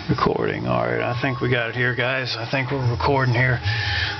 Recording. Alright, I think we got it here, guys. I think we're recording here.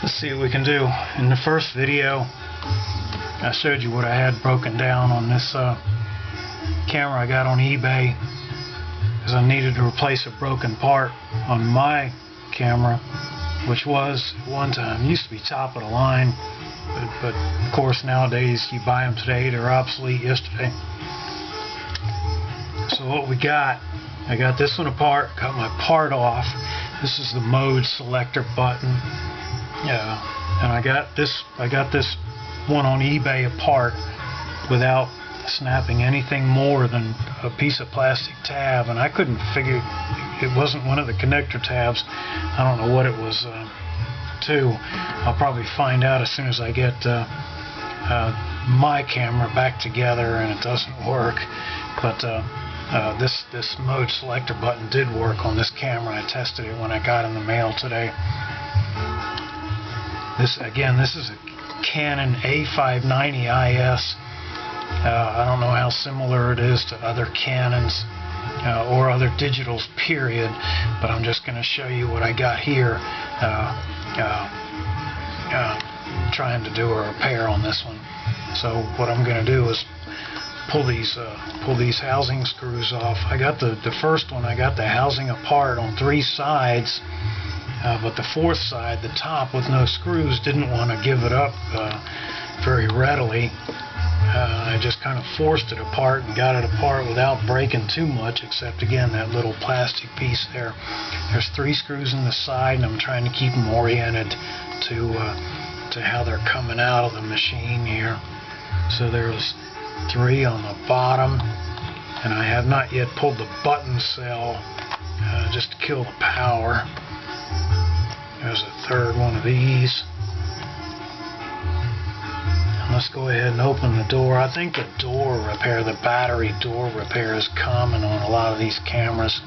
Let's see what we can do. In the first video, I showed you what I had broken down on this camera I got on eBay, because I needed to replace a broken part on my camera, which was at one time used to be top of the line, but of course nowadays you buy them today, they're obsolete yesterday. So what we got, I got this one apart, got my part off. This is the mode selector button. And I got this one on eBay apart without snapping anything more than a piece of plastic tab, and I couldn't figure, it wasn't one of the connector tabs. I don't know what it was to. I'll probably find out as soon as I get my camera back together and it doesn't work. But this mode selector button did work on this camera. I tested it when I got in the mail today. This is a Canon A590 IS. I don't know how similar it is to other Canons or other digitals, period, but I'm just going to show you what I got here. Trying to do a repair on this one. So what I'm going to do is pull these housing screws off. I got the first one, I got the housing apart on 3 sides, but the 4th side, the top with no screws, didn't want to give it up very readily. I just kind of forced it apart and got it apart without breaking too much, except again that little plastic piece there. There's 3 screws in the side, and I'm trying to keep them oriented to how they're coming out of the machine here. So there's 3 on the bottom, and I have not yet pulled the button cell just to kill the power. There's a 3rd one of these. And let's go ahead and open the door. I think the door repair, the battery door repair, is common on a lot of these cameras.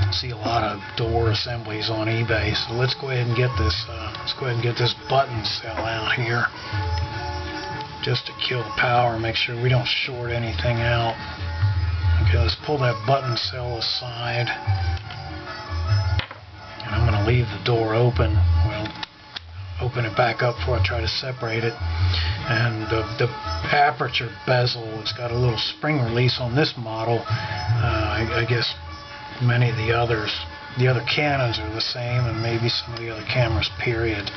I see a lot of door assemblies on eBay. So let's go ahead and get this. Let's go ahead and get this button cell out here, just to kill the power, make sure we don't short anything out. Okay, let's pull that button cell aside, and I'm going to leave the door open. Well, open it back up before I try to separate it. And the aperture bezel, it's got a little spring release on this model. I guess many of the other Canons are the same, and maybe some of the other cameras, period.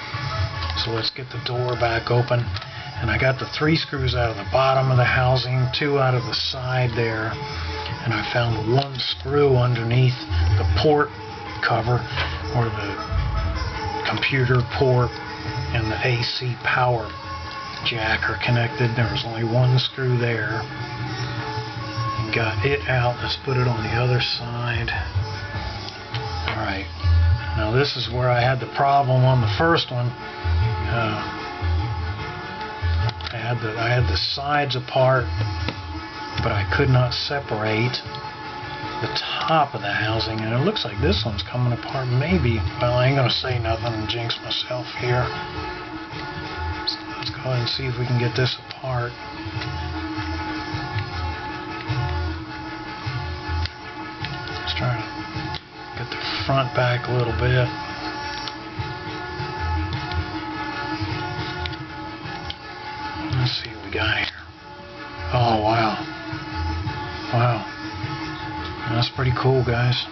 So let's get the door back open. And I got the 3 screws out of the bottom of the housing, 2 out of the side there, and I found 1 screw underneath the port cover, where the computer port and the AC power jack are connected. There was only 1 screw there. And got it out. Let's put it on the other side. Alright, now this is where I had the problem on the first one. I had the sides apart, but I could not separate the top of the housing, and it looks like this one's coming apart maybe. Well, I ain't gonna say nothing and jinx myself here. So let's go ahead and see if we can get this apart. Let's try to get the front back a little bit. Let's see what we got here. Oh, wow. Wow. That's pretty cool, guys.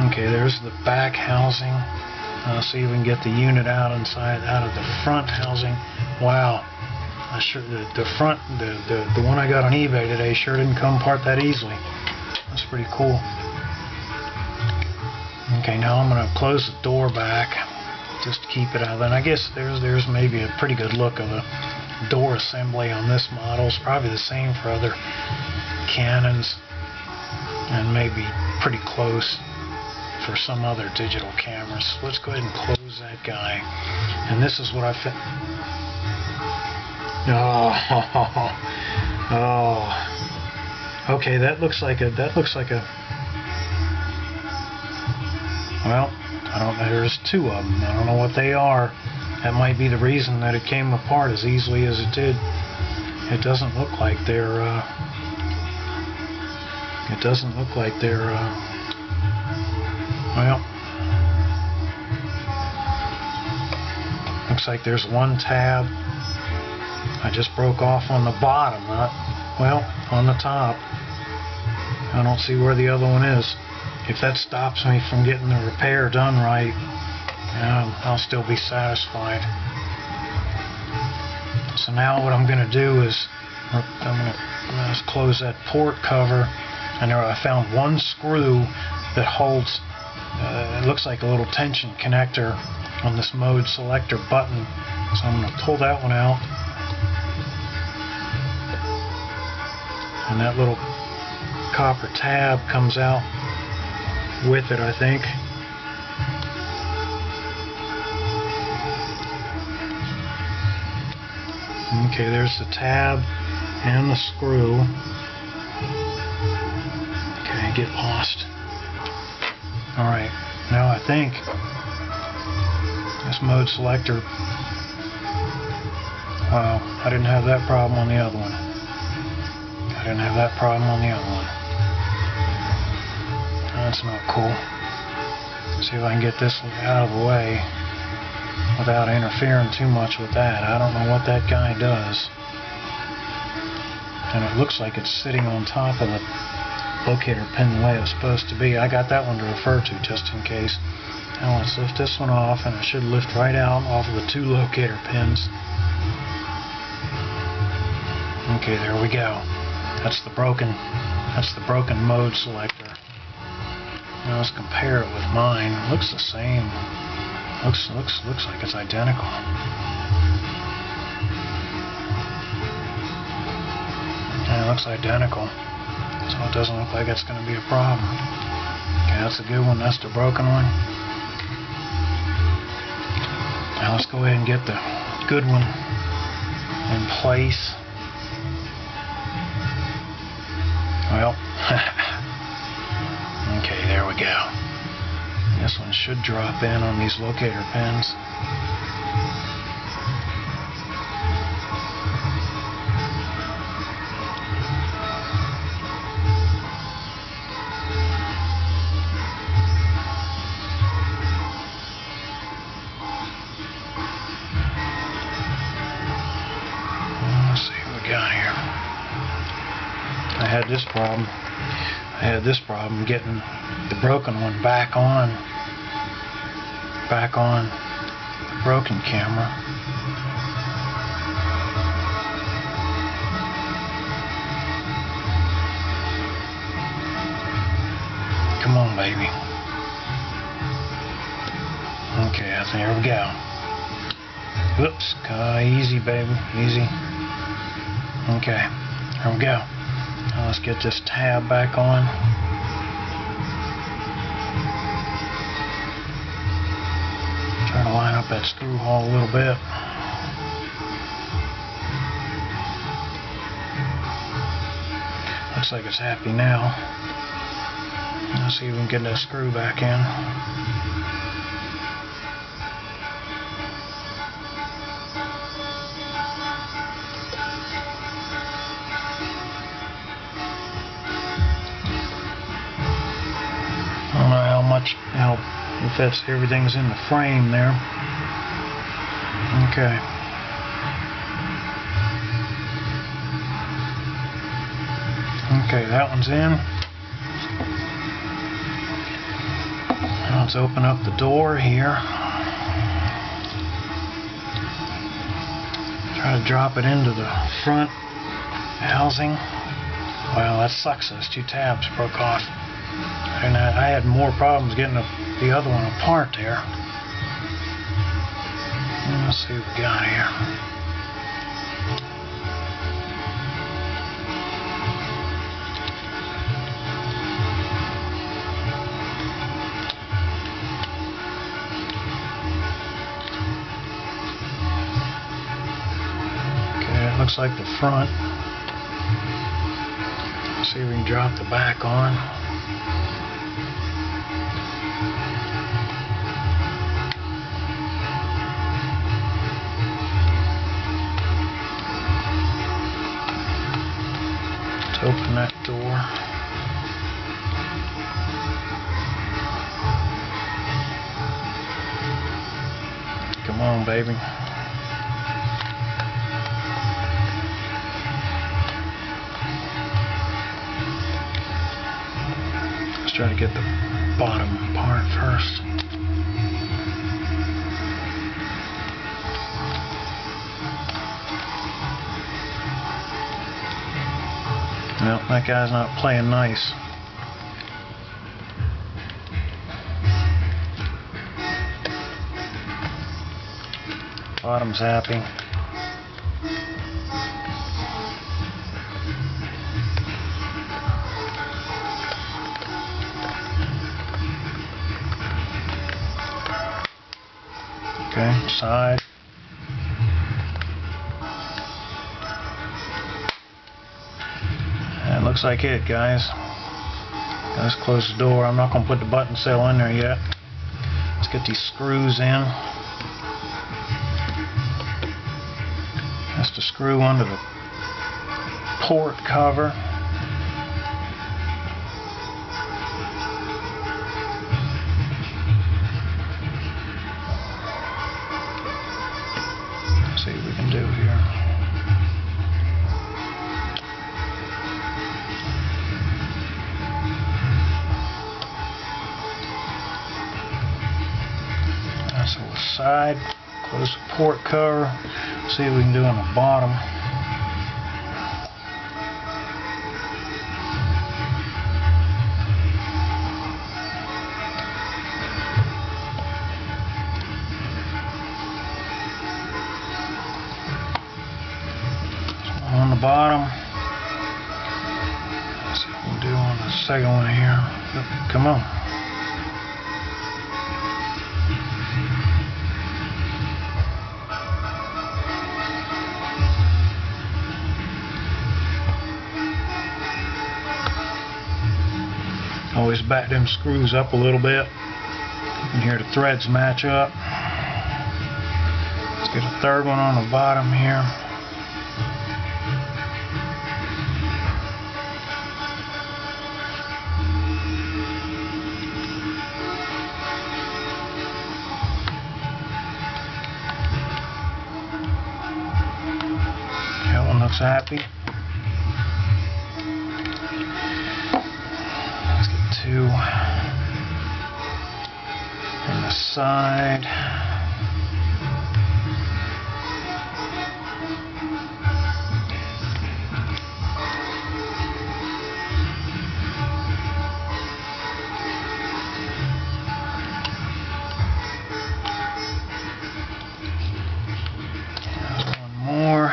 Okay, there's the back housing. Let's see if we can get the unit out of the front housing. Wow. The one I got on eBay today sure didn't come apart that easily. That's pretty cool. Okay, now I'm going to close the door back just to keep it out of there. And I guess there's maybe a pretty good look of the door assembly on this model. It's probably the same for other Canons, and maybe pretty close for some other digital cameras. Let's go ahead and close that guy. And this is what I found. Okay, that looks like a well, I don't know, there's 2 of them. I don't know what they are. That might be the reason that it came apart as easily as it did. It doesn't look like they're Well, looks like there's one tab I just broke off on the bottom, on the top. I don't see where the other one is. If that stops me from getting the repair done right, I'll still be satisfied. So now what I'm going to do is I'm going to close that port cover, and there I found one screw that holds, it looks like a little tension connector on this mode selector button. So I'm going to pull that one out, and that little copper tab comes out with it, I think. Okay, there's the tab and the screw. Okay, get lost. Alright, now I think this mode selector, wow, I didn't have that problem on the other one. That's not cool. See if I can get this out of the way without interfering too much with that. I don't know what that guy does. And it looks like it's sitting on top of the locator pin the way it's supposed to be. I got that one to refer to just in case. Now let's lift this one off, and it should lift right out off of the two locator pins. Okay, there we go. That's the broken mode selector. Now let's compare it with mine. It looks the same. Looks like it's identical. Yeah, it looks identical. So it doesn't look like it's going to be a problem. Okay, that's a good one. That's the broken one. Now let's go ahead and get the good one in place. Well, okay, there we go. This one should drop in on these locator pins. Let's see what we got here. I had this problem getting the broken one back on the broken camera. Come on, baby. Okay, there we go. Whoops, easy, baby, easy. Okay, there we go. Now let's get this tab back on. Try to line up that screw hole a little bit. Looks like it's happy now. Let's see if we can get that screw back in. If that's everything's in the frame there. Okay. Okay, that one's in. Now let's open up the door here. Try to drop it into the front housing. Well, that sucks. Those two tabs broke off. And I had more problems getting the other one apart there. Let's see what we got here. Okay, it looks like the front. Let's see if we can drop the back on. Let's open. open that door. on, baby. Let's try to get the bottom part first. Well, that guy's not playing nice. Bottom's happy. Okay, side. That looks like it, guys. Let's close the door. I'm not going to put the button cell in there yet. Let's get these screws in. That's the screw under the port cover. Let's see what we can do here. That's on the side. Close the port cover. See what we can do on the bottom. So on the bottom. Let's see what we can do on the second one here. Come on. Always back them screws up a little bit. You can hear the threads match up. Let's get a third one on the bottom here. That one looks happy. Two on the side. There's one more.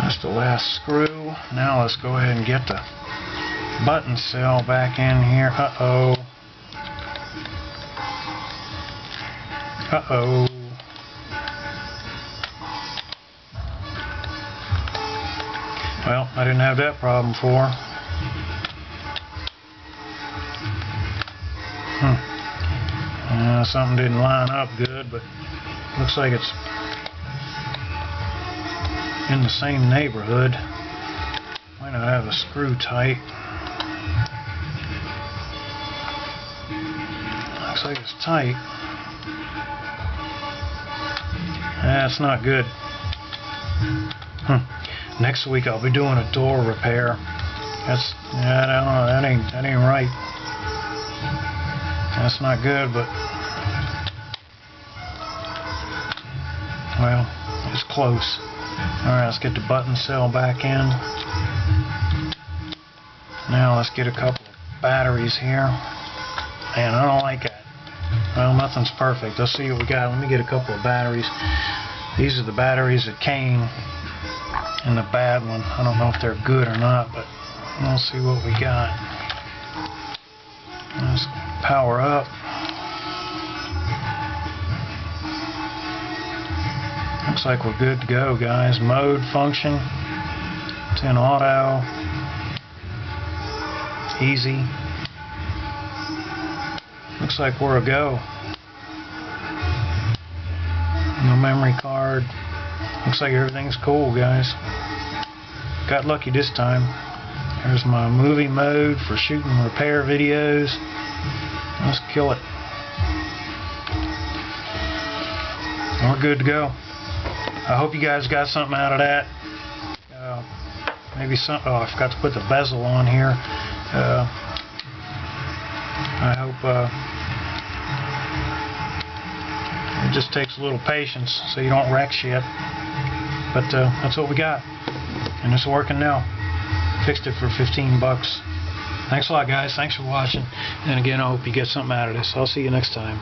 That's the last screw. Now let's go ahead and get the button cell back in here. Uh-oh. Uh-oh. Well, I didn't have that problem before. Something didn't line up good, but looks like it's in the same neighborhood. Might not have a screw tight. Looks like it's tight. That's not good. Next week I'll be doing a door repair. That's I don't know, that ain't right. That's not good, but well, it's close. Alright, let's get the button cell back in. Now let's get a couple of batteries here. And I don't like that. Well, nothing's perfect. Let's see what we got. Let me get a couple of batteries. These are the batteries that came in the bad one. I don't know if they're good or not, but we'll see what we got. Let's power up. Looks like we're good to go, guys. Mode function. It's in auto. Easy. Looks like we're a go. No memory card. Looks like everything's cool, guys. Got lucky this time. Here's my movie mode for shooting repair videos. Let's kill it. We're good to go. I hope you guys got something out of that. Maybe some. Oh, I forgot to put the bezel on here. I hope it just takes a little patience so you don't wreck shit. But that's what we got, and it's working now. Fixed it for 15 bucks. Thanks a lot, guys. Thanks for watching. And again, I hope you get something out of this. I'll see you next time.